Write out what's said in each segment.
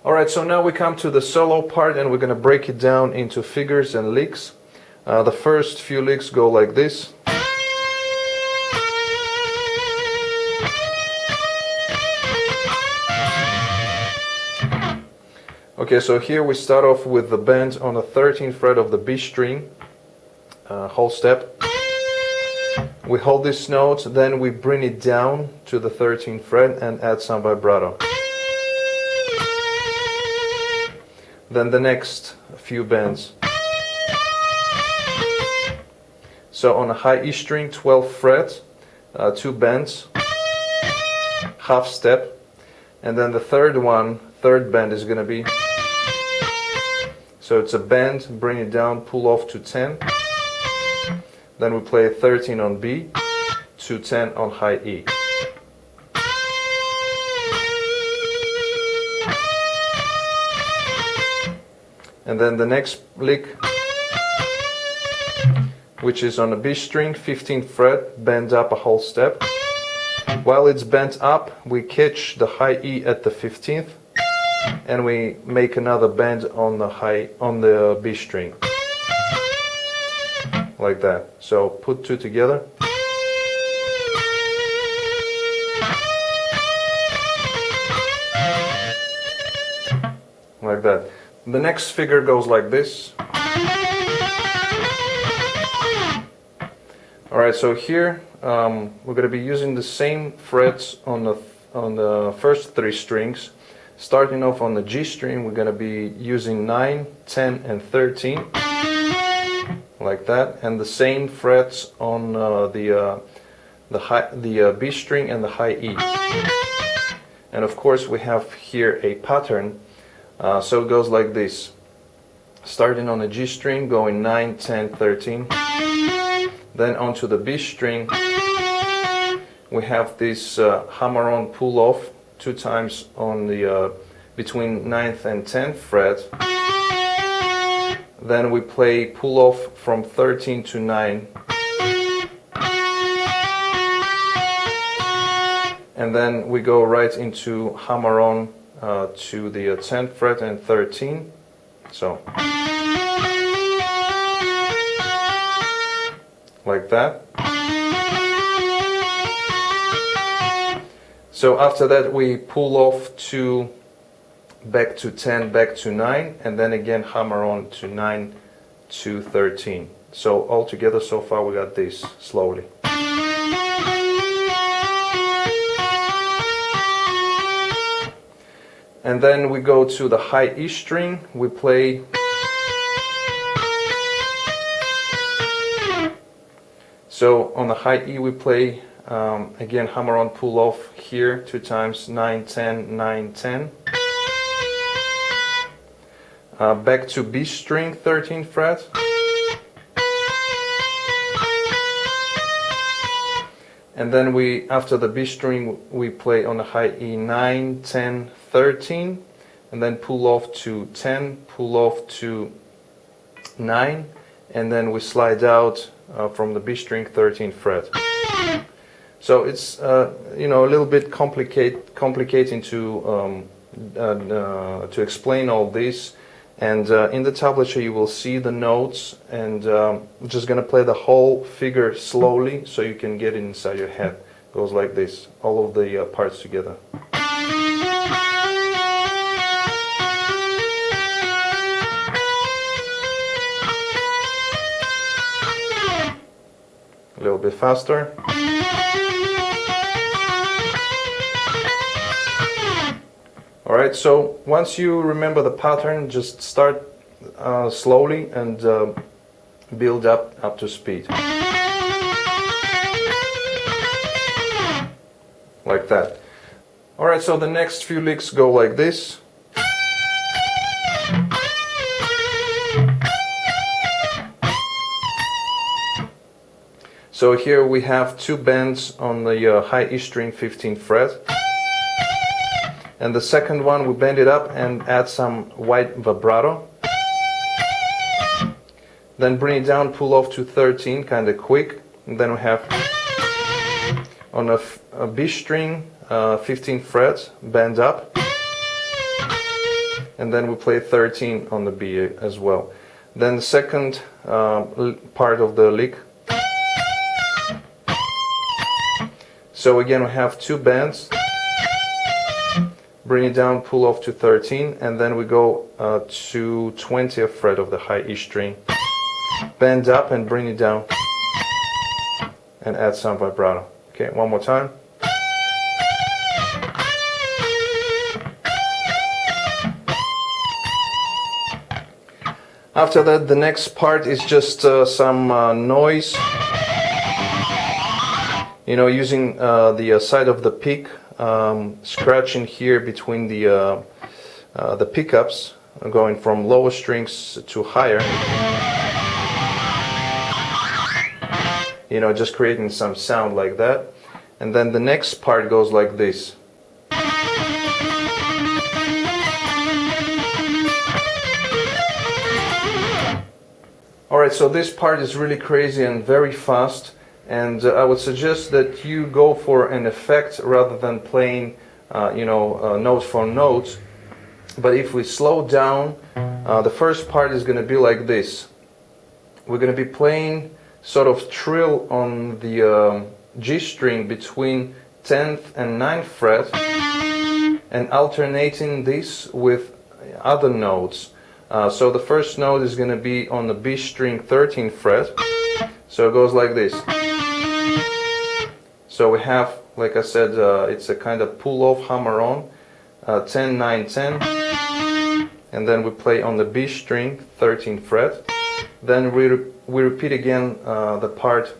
Alright, so now we come to the solo part and we're going to break it down into figures and licks. The first few licks go like this. Okay, so here we start off with the bend on the 13th fret of the B string, whole step. We hold this note, then we bring it down to the 13th fret and add some vibrato. Then the next few bends. So on a high E string, 12th fret, 2 bends, half step, and then the third bend is going to be, so it's a bend, bring it down, pull off to 10, then we play 13 on B, to 10 on high E. And then the next lick, which is on a B string, 15th fret, bend up a whole step. While it's bent up, we catch the high E at the 15th, and we make another bend on the B string, like that. So put two together. Like that. The next figure goes like this. Alright, so here we're going to be using the same frets on the first 3 strings. Starting off on the G string, we're going to be using 9, 10 and 13, like that, and the same frets on the B string and the high E. And of course we have here a pattern. So it goes like this, starting on the G string, going 9, 10, 13, then onto the B string, we have this hammer-on pull-off 2 times on the between 9th and 10th fret, then we play pull-off from 13 to 9, and then we go right into hammer-on to the 10th fret and 13, so like that. So after that we pull off to back to 10, back to 9, and then again hammer on to 9 to 13. So all together so far we got this slowly. And then we go to the high E string, we play so on the high E we play again hammer on pull off here 2 times, 9, 10, 9, 10. Back to B string, 13th fret. And then we, after the B string, we play on the high E 9, 10, 13, and then pull off to 10, pull off to 9, and then we slide out from the B string, 13th fret. So it's you know, a little bit complicating to explain all this. And in the tablature you will see the notes, and I'm just gonna play the whole figure slowly so you can get it inside your head. It goes like this, all of the parts together. A little bit faster. Alright, so once you remember the pattern, just start slowly and build up to speed. Like that. Alright, so the next few licks go like this. So here we have 2 bends on the high E string, 15th fret. And the second one we bend it up and add some white vibrato. Then bring it down, pull off to 13, kind of quick. And then we have on a B string, 15th fret, bend up. and then we play 13 on the B as well. Then the second part of the lick. So again we have two bends, bring it down, pull off to 13, and then we go to 20th fret of the high E string, bend up and bring it down, and add some vibrato. Okay, one more time. After that, the next part is just some noise. You know, using the side of the pick, scratching here between the pickups, going from lower strings to higher. You know, just creating some sound like that. And then the next part goes like this. Alright, so this part is really crazy and very fast, and I would suggest that you go for an effect rather than playing note for note. But if we slow down, the first part is going to be like this. We're going to be playing sort of trill on the G string between 10th and 9th fret, and alternating this with other notes. So the first note is going to be on the B string 13th fret, so it goes like this. So we have, like I said, it's a kind of pull-off hammer-on, 10, 9, 10, and then we play on the B string 13th fret. Then we repeat again the part,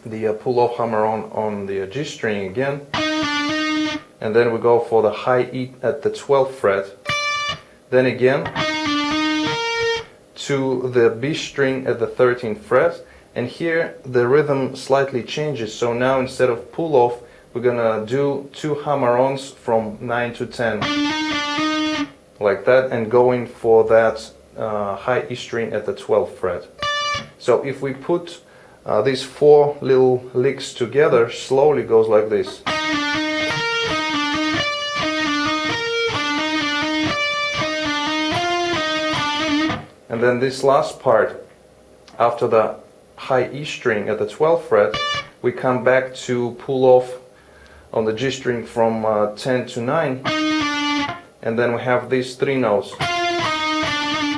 the pull-off hammer-on on the G string again, and then we go for the high E at the 12th fret. Then again to the B string at the 13th fret, and here the rhythm slightly changes. So now instead of pull off, we're gonna do two hammer-ons from 9 to 10, like that, and going for that high E string at the 12th fret. So if we put these four little licks together, slowly goes like this. And then this last part, after the high E string at the 12th fret, we come back to pull off on the G string from 10 to 9, and then we have these three notes,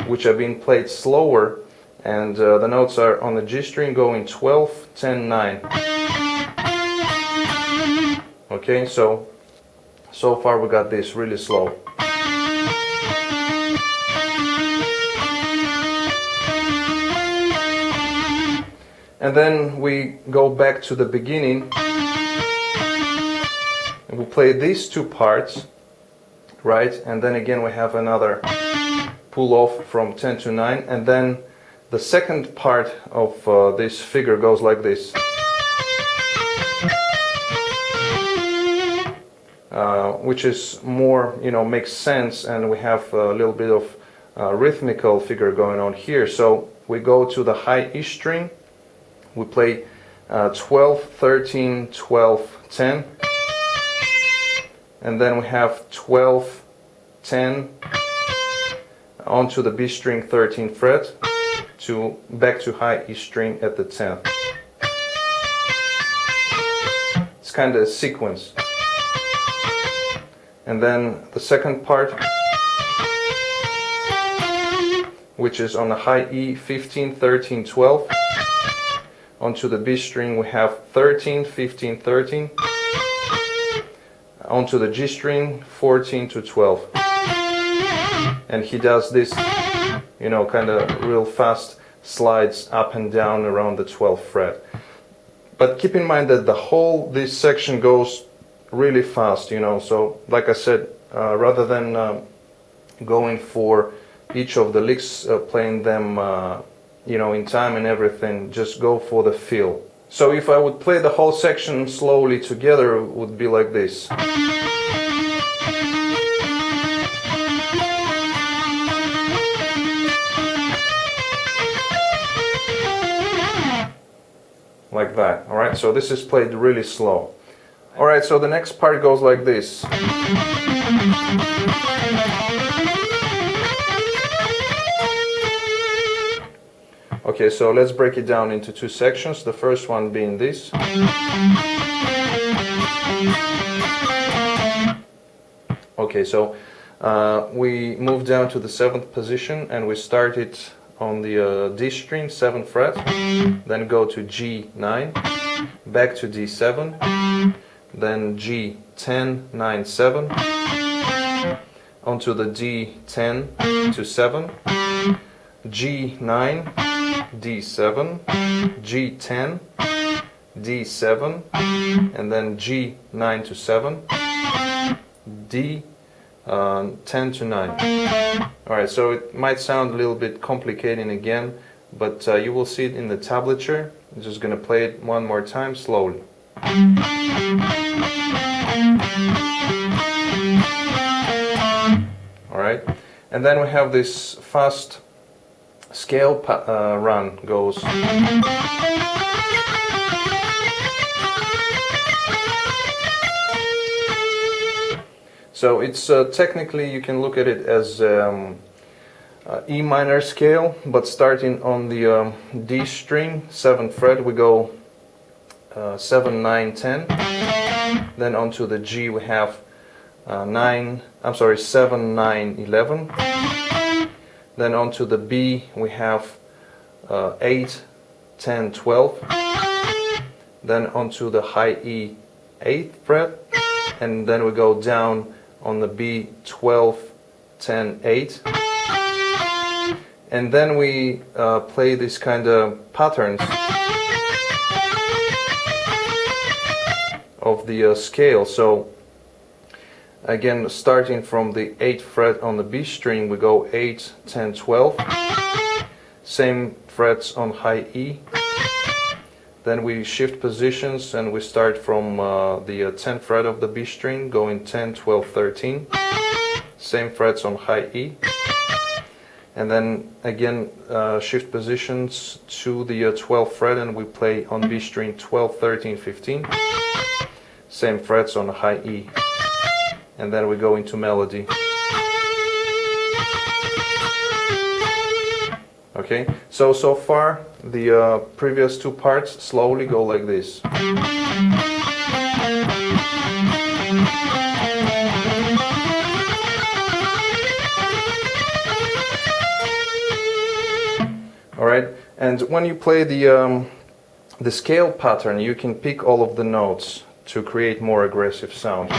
which are being played slower, and the notes are on the G string going 12, 10, 9. Okay, so far we got this really slow. And then we go back to the beginning and we play these two parts, right? And then again we have another pull off from 10 to 9, and then the second part of this figure goes like this. Which is more, makes sense, and we have a little bit of rhythmical figure going on here. So we go to the high E string. We play 12, 13, 12, 10, and then we have 12, 10 onto the B string 13th fret to back to high E string at the 10th. It's kind of a sequence. And then the second part, which is on the high E 15, 13, 12. Onto the B string we have 13, 15, 13. Onto the G string 14 to 12. And he does this, kind of real fast slides up and down around the 12th fret. But keep in mind that this section goes really fast, so like I said, rather than going for each of the licks, playing them in time and everything, just go for the feel. So if I would play the whole section slowly together, it would be like this. Like that. Alright, so this is played really slow. Alright, so the next part goes like this. Okay, so let's break it down into two sections. The first one being this. Okay, so we move down to the 7th position and we start it on the D string, 7th fret, then go to G9, back to D7, then G10, 9, 7, onto the D10 to 7, G9, D7, G10, D7, and then G9 to 7, D10 to 9. Alright, so it might sound a little bit complicated again, but you will see it in the tablature. I'm just going to play it one more time slowly. Alright, and then we have this fast scale run goes. So it's technically, you can look at it as E minor scale, but starting on the D string, 7th fret, we go 7, 9, 10. Then onto the G we have 7, 9, 11. Then onto the B we have 8, 10, 12. Then onto the high E, 8th fret, and then we go down on the B, 12, 10, 8. And then we play this kind of patterns of the scale. So again, starting from the 8th fret on the B string, we go 8, 10, 12. Same frets on high E. Then we shift positions and we start from the 10th fret of the B string, going 10, 12, 13. Same frets on high E. And then again shift positions to the 12th fret and we play on B string 12, 13, 15. Same frets on high E. And then we go into melody. Okay, so far the previous two parts slowly go like this. Alright, and when you play the scale pattern, you can pick all of the notes to create more aggressive sound.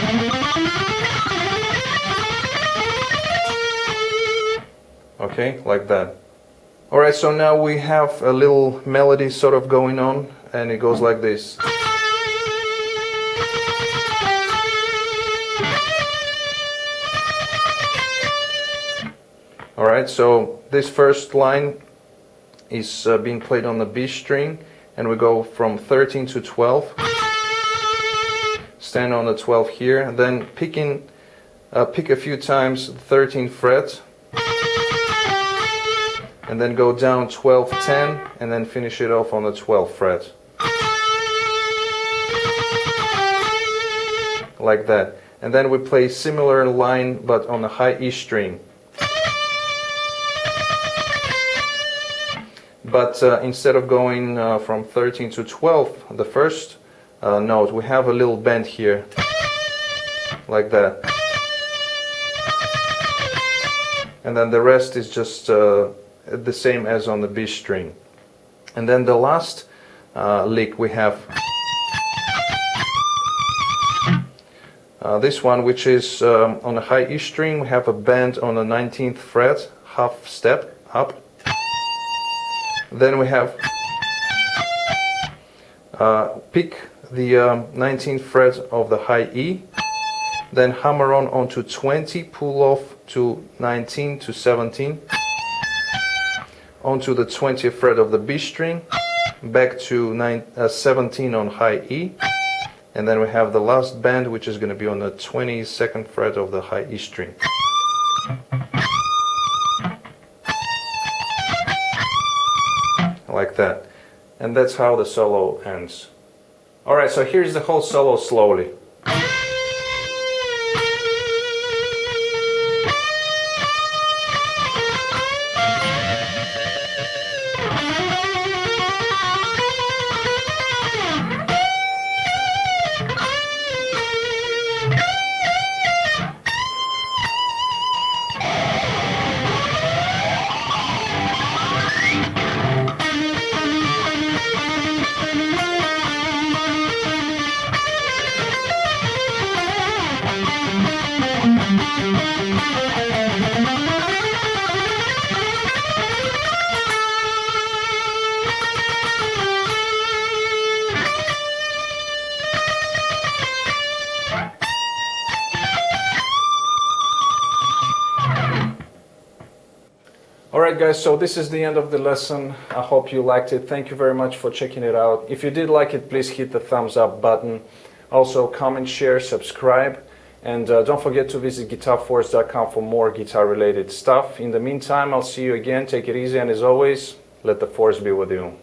Okay, like that. Alright, so now we have a little melody sort of going on, and it goes like this. Alright, so this first line is being played on the B string, and we go from 13 to 12. Stand on the 12 here, and then pick a few times the 13th fret. And then go down 12, 10, and then finish it off on the 12th fret. Like that. And then we play similar line, but on the high E string. But instead of going from 13 to 12, the first note, we have a little bend here. Like that. And then the rest is just the same as on the B string. And then the last lick we have this one, which is on the high E string. We have a bend on the 19th fret, half step up. Then we have pick the 19th fret of the high E, then hammer on onto 20, pull off to 19 to 17, onto the 20th fret of the B string, back to 17 on high E, and then we have the last bend, which is going to be on the 22nd fret of the high E string. Like that. And that's how the solo ends. Alright, so here's the whole solo slowly. Alright guys, so this is the end of the lesson. I hope you liked it. Thank you very much for checking it out. If you did like it, please hit the thumbs up button. Also comment, share, subscribe, and don't forget to visit GuitarForce.com for more guitar related stuff. In the meantime, I'll see you again. Take it easy, and as always, let the force be with you.